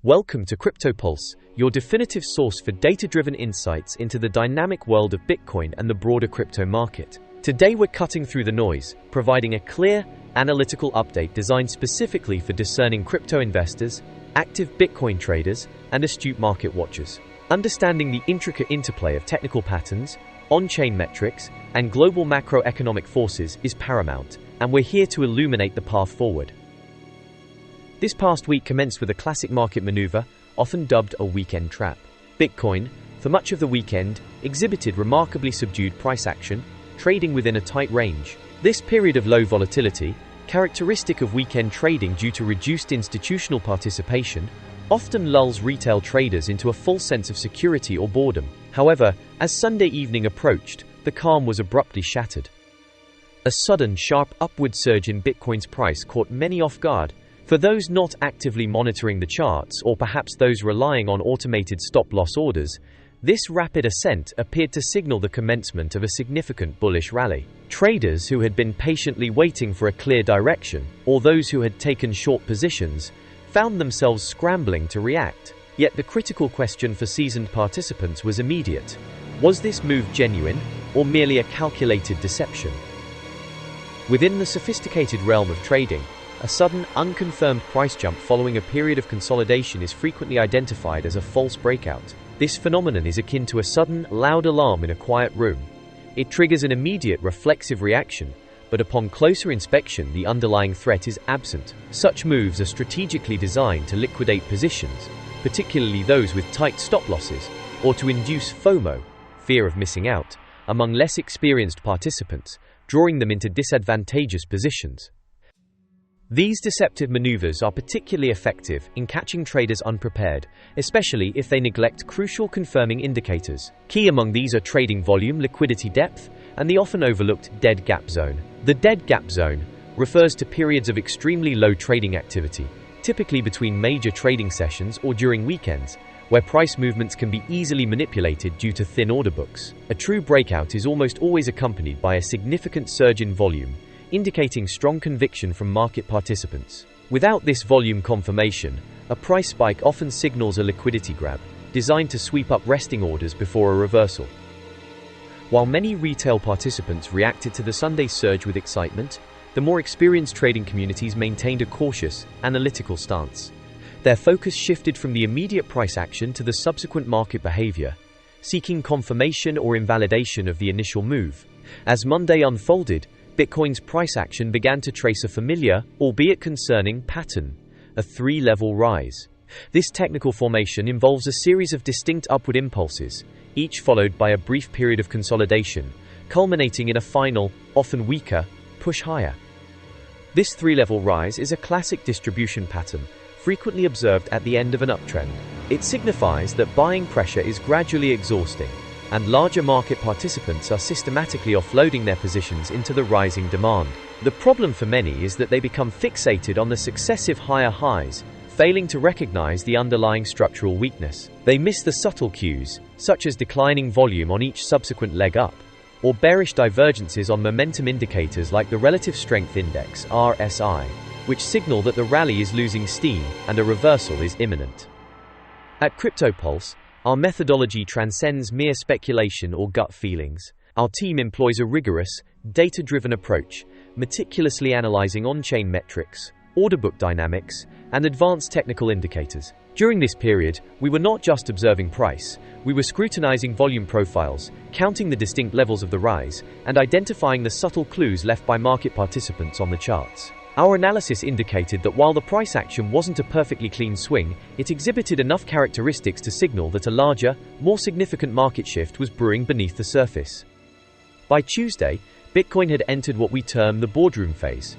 Welcome to CryptoPulse, your definitive source for data-driven insights into the dynamic world of Bitcoin and the broader crypto market. Today we're cutting through the noise, providing a clear, analytical update designed specifically for discerning crypto investors, active Bitcoin traders, and astute market watchers. Understanding the intricate interplay of technical patterns, on-chain metrics, and global macroeconomic forces is paramount, and we're here to illuminate the path forward. This past week commenced with a classic market maneuver, often dubbed a weekend trap. Bitcoin, for much of the weekend, exhibited remarkably subdued price action, trading within a tight range. This period of low volatility, characteristic of weekend trading due to reduced institutional participation, often lulls retail traders into a false sense of security or boredom. However, as Sunday evening approached, the calm was abruptly shattered. A sudden, sharp upward surge in Bitcoin's price caught many off guard. For those not actively monitoring the charts, or perhaps those relying on automated stop-loss orders, this rapid ascent appeared to signal the commencement of a significant bullish rally. Traders who had been patiently waiting for a clear direction, or those who had taken short positions, found themselves scrambling to react. Yet the critical question for seasoned participants was immediate. Was this move genuine, or merely a calculated deception? Within the sophisticated realm of trading, a sudden, unconfirmed price jump following a period of consolidation is frequently identified as a false breakout. This phenomenon is akin to a sudden, loud alarm in a quiet room. It triggers an immediate reflexive reaction, but upon closer inspection the underlying threat is absent. Such moves are strategically designed to liquidate positions, particularly those with tight stop losses, or to induce FOMO, fear of missing out, among less experienced participants, drawing them into disadvantageous positions. These deceptive maneuvers are particularly effective in catching traders unprepared, especially if they neglect crucial confirming indicators. Key among these are trading volume, liquidity depth, and the often overlooked dead gap zone. The dead gap zone refers to periods of extremely low trading activity, typically between major trading sessions or during weekends, where price movements can be easily manipulated due to thin order books. A true breakout is almost always accompanied by a significant surge in volume, indicating strong conviction from market participants. Without this volume confirmation, a price spike often signals a liquidity grab, designed to sweep up resting orders before a reversal. While many retail participants reacted to the Sunday surge with excitement, the more experienced trading communities maintained a cautious, analytical stance. Their focus shifted from the immediate price action to the subsequent market behavior, seeking confirmation or invalidation of the initial move. As Monday unfolded, Bitcoin's price action began to trace a familiar, albeit concerning, pattern, a three-level rise. This technical formation involves a series of distinct upward impulses, each followed by a brief period of consolidation, culminating in a final, often weaker, push higher. This three-level rise is a classic distribution pattern, frequently observed at the end of an uptrend. It signifies that buying pressure is gradually exhausting, and larger market participants are systematically offloading their positions into the rising demand. The problem for many is that they become fixated on the successive higher highs, failing to recognize the underlying structural weakness. They miss the subtle cues, such as declining volume on each subsequent leg up, or bearish divergences on momentum indicators like the Relative Strength Index (RSI), which signal that the rally is losing steam and a reversal is imminent. At CryptoPulse, our methodology transcends mere speculation or gut feelings. Our team employs a rigorous, data-driven approach, meticulously analyzing on-chain metrics, order book dynamics, and advanced technical indicators. During this period, we were not just observing price, we were scrutinizing volume profiles, counting the distinct levels of the rise, and identifying the subtle clues left by market participants on the charts. Our analysis indicated that while the price action wasn't a perfectly clean swing, it exhibited enough characteristics to signal that a larger, more significant market shift was brewing beneath the surface. By Tuesday, Bitcoin had entered what we term the boardroom phase.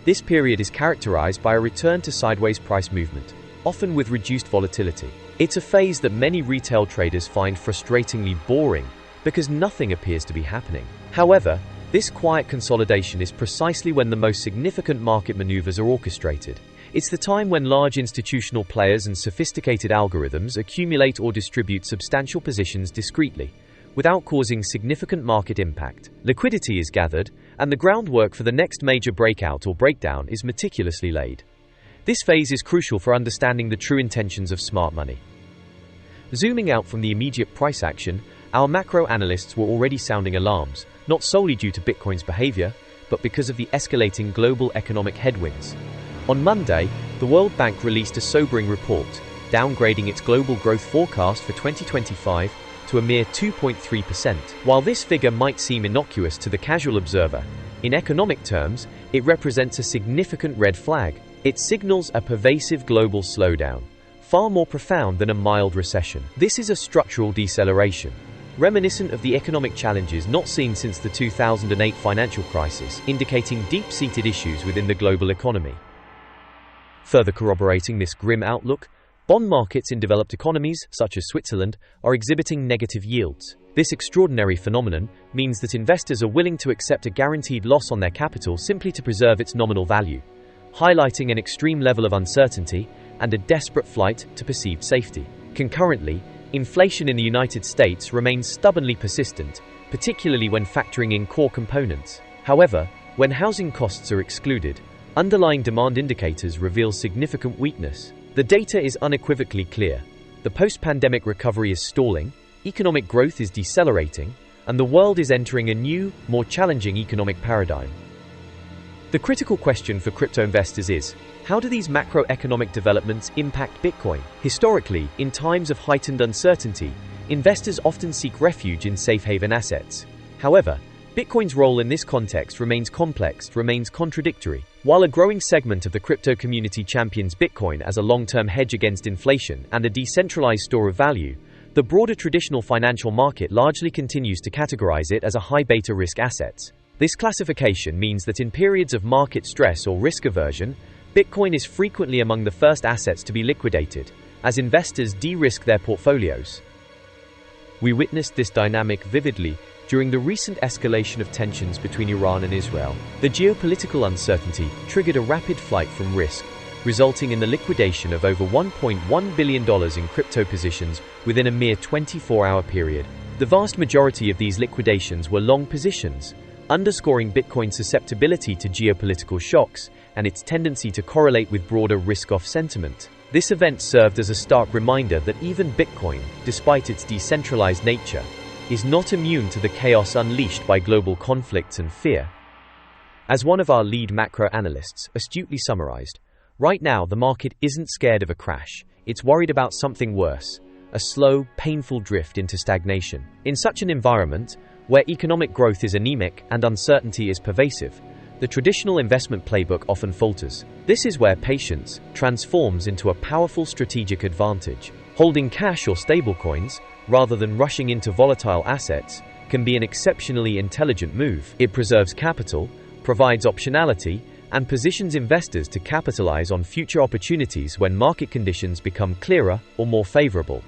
This period is characterized by a return to sideways price movement, often with reduced volatility. It's a phase that many retail traders find frustratingly boring, because nothing appears to be happening. However, this quiet consolidation is precisely when the most significant market maneuvers are orchestrated. It's the time when large institutional players and sophisticated algorithms accumulate or distribute substantial positions discreetly, without causing significant market impact. Liquidity is gathered, and the groundwork for the next major breakout or breakdown is meticulously laid. This phase is crucial for understanding the true intentions of smart money. Zooming out from the immediate price action, our macro analysts were already sounding alarms, not solely due to Bitcoin's behavior, but because of the escalating global economic headwinds. On Monday, the World Bank released a sobering report, downgrading its global growth forecast for 2025 to a mere 2.3%. While this figure might seem innocuous to the casual observer, in economic terms, it represents a significant red flag. It signals a pervasive global slowdown, far more profound than a mild recession. This is a structural deceleration, reminiscent of the economic challenges not seen since the 2008 financial crisis, indicating deep-seated issues within the global economy. Further corroborating this grim outlook, bond markets in developed economies, such as Switzerland, are exhibiting negative yields. This extraordinary phenomenon means that investors are willing to accept a guaranteed loss on their capital simply to preserve its nominal value, highlighting an extreme level of uncertainty and a desperate flight to perceived safety. Concurrently, inflation in the United States remains stubbornly persistent, particularly when factoring in core components. However, when housing costs are excluded, underlying demand indicators reveal significant weakness. The data is unequivocally clear. The post-pandemic recovery is stalling, economic growth is decelerating, and the world is entering a new, more challenging economic paradigm. The critical question for crypto investors is, how do these macroeconomic developments impact Bitcoin? Historically, in times of heightened uncertainty, investors often seek refuge in safe haven assets. However, Bitcoin's role in this context remains complex, remains contradictory. While a growing segment of the crypto community champions Bitcoin as a long-term hedge against inflation and a decentralized store of value, the broader traditional financial market largely continues to categorize it as a high beta risk asset. This classification means that in periods of market stress or risk aversion, Bitcoin is frequently among the first assets to be liquidated, as investors de-risk their portfolios. We witnessed this dynamic vividly during the recent escalation of tensions between Iran and Israel. The geopolitical uncertainty triggered a rapid flight from risk, resulting in the liquidation of over $1.1 billion in crypto positions within a mere 24-hour period. The vast majority of these liquidations were long positions, underscoring Bitcoin's susceptibility to geopolitical shocks and its tendency to correlate with broader risk-off sentiment. This event served as a stark reminder that even Bitcoin, despite its decentralized nature, is not immune to the chaos unleashed by global conflicts and fear. As one of our lead macro analysts astutely summarized, right now the market isn't scared of a crash, it's worried about something worse, a slow, painful drift into stagnation. In such an environment, where economic growth is anemic and uncertainty is pervasive, the traditional investment playbook often falters. This is where patience transforms into a powerful strategic advantage. Holding cash or stablecoins, rather than rushing into volatile assets, can be an exceptionally intelligent move. It preserves capital, provides optionality, and positions investors to capitalize on future opportunities when market conditions become clearer or more favorable.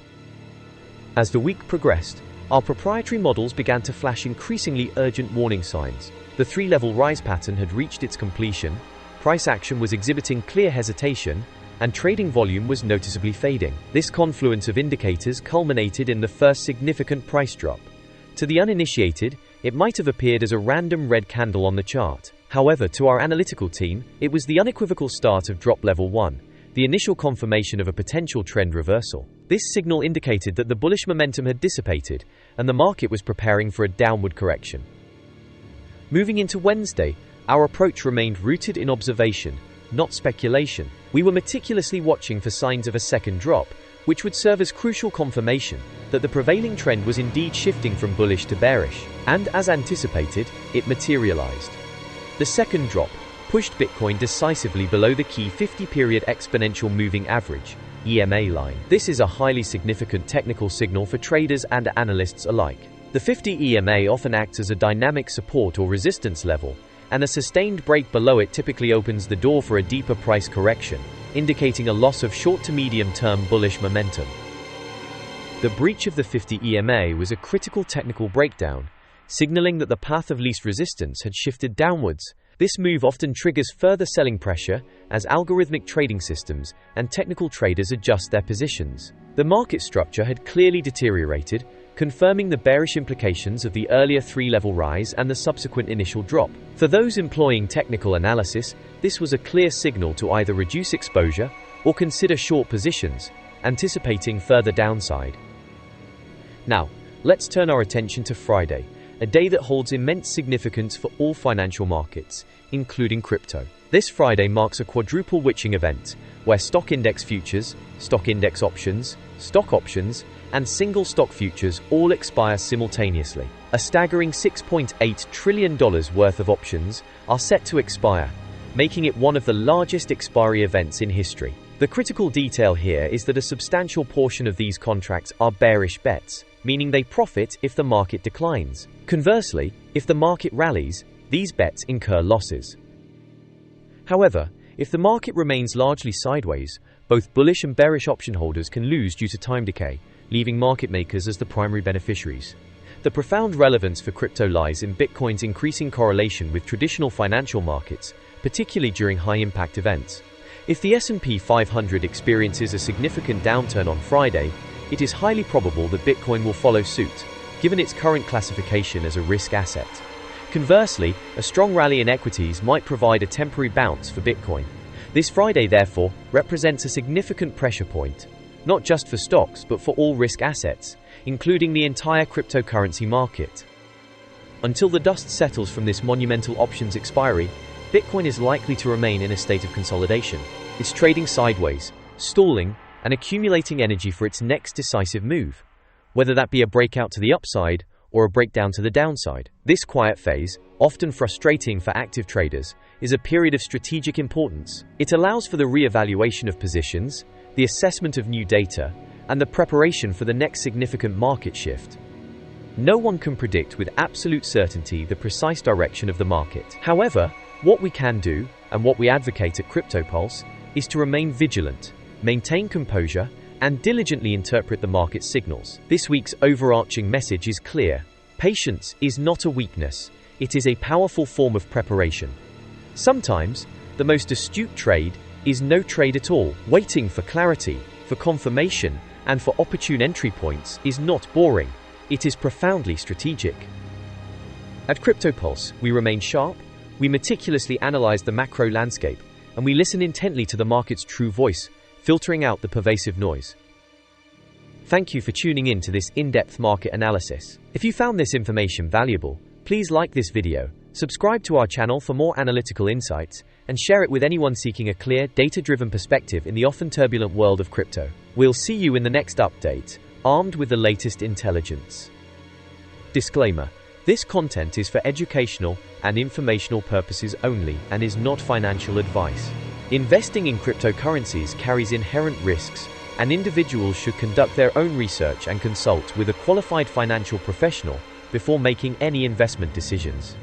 As the week progressed, our proprietary models began to flash increasingly urgent warning signs. The three-level rise pattern had reached its completion, price action was exhibiting clear hesitation, and trading volume was noticeably fading. This confluence of indicators culminated in the first significant price drop. To the uninitiated, it might have appeared as a random red candle on the chart. However, to our analytical team, it was the unequivocal start of drop level 1, the initial confirmation of a potential trend reversal. This signal indicated that the bullish momentum had dissipated, and the market was preparing for a downward correction. Moving into Wednesday, our approach remained rooted in observation, not speculation. We were meticulously watching for signs of a second drop, which would serve as crucial confirmation that the prevailing trend was indeed shifting from bullish to bearish. And as anticipated, it materialized. The second drop pushed Bitcoin decisively below the key 50-period exponential moving average (EMA) line. This is a highly significant technical signal for traders and analysts alike. The 50 EMA often acts as a dynamic support or resistance level, and a sustained break below it typically opens the door for a deeper price correction, indicating a loss of short to medium-term bullish momentum. The breach of the 50 EMA was a critical technical breakdown, signaling that the path of least resistance had shifted downwards. This move often triggers further selling pressure as algorithmic trading systems and technical traders adjust their positions. The market structure had clearly deteriorated, confirming the bearish implications of the earlier three-level rise and the subsequent initial drop. For those employing technical analysis, This was a clear signal to either reduce exposure or consider short positions, anticipating further downside. Now, let's turn our attention to Friday, a day that holds immense significance for all financial markets, including crypto. This Friday marks a quadruple witching event, where stock index futures, stock index options, stock options, and single stock futures all expire simultaneously. A staggering $6.8 trillion worth of options are set to expire, making it one of the largest expiry events in history. The critical detail here is that a substantial portion of these contracts are bearish bets, meaning they profit if the market declines. Conversely, if the market rallies, these bets incur losses. However, if the market remains largely sideways, both bullish and bearish option holders can lose due to time decay, leaving market makers as the primary beneficiaries. The profound relevance for crypto lies in Bitcoin's increasing correlation with traditional financial markets, particularly during high-impact events. If the S&P 500 experiences a significant downturn on Friday, it is highly probable that Bitcoin will follow suit, given its current classification as a risk asset. Conversely, a strong rally in equities might provide a temporary bounce for Bitcoin. This Friday, therefore, represents a significant pressure point, not just for stocks but for all risk assets, including the entire cryptocurrency market. Until the dust settles from this monumental options expiry, Bitcoin is likely to remain in a state of consolidation. It's trading sideways, stalling, and accumulating energy for its next decisive move, whether that be a breakout to the upside or a breakdown to the downside. This quiet phase, often frustrating for active traders, is a period of strategic importance. It allows for the re-evaluation of positions, the assessment of new data, and the preparation for the next significant market shift. No one can predict with absolute certainty the precise direction of the market. However, what we can do, and what we advocate at CryptoPulse, is to remain vigilant, maintain composure, and diligently interpret the market signals. This week's overarching message is clear. Patience is not a weakness, it is a powerful form of preparation. Sometimes, the most astute trade is no trade at all. Waiting for clarity, for confirmation, and for opportune entry points is not boring, it is profoundly strategic. At CryptoPulse, we remain sharp, we meticulously analyze the macro landscape, and we listen intently to the market's true voice, filtering out the pervasive noise. Thank you for tuning in to this in-depth market analysis. If you found this information valuable, please like this video, subscribe to our channel for more analytical insights, and share it with anyone seeking a clear, data-driven perspective in the often turbulent world of crypto. We'll see you in the next update, armed with the latest intelligence. Disclaimer: this content is for educational and informational purposes only and is not financial advice. Investing in cryptocurrencies carries inherent risks, and individuals should conduct their own research and consult with a qualified financial professional before making any investment decisions.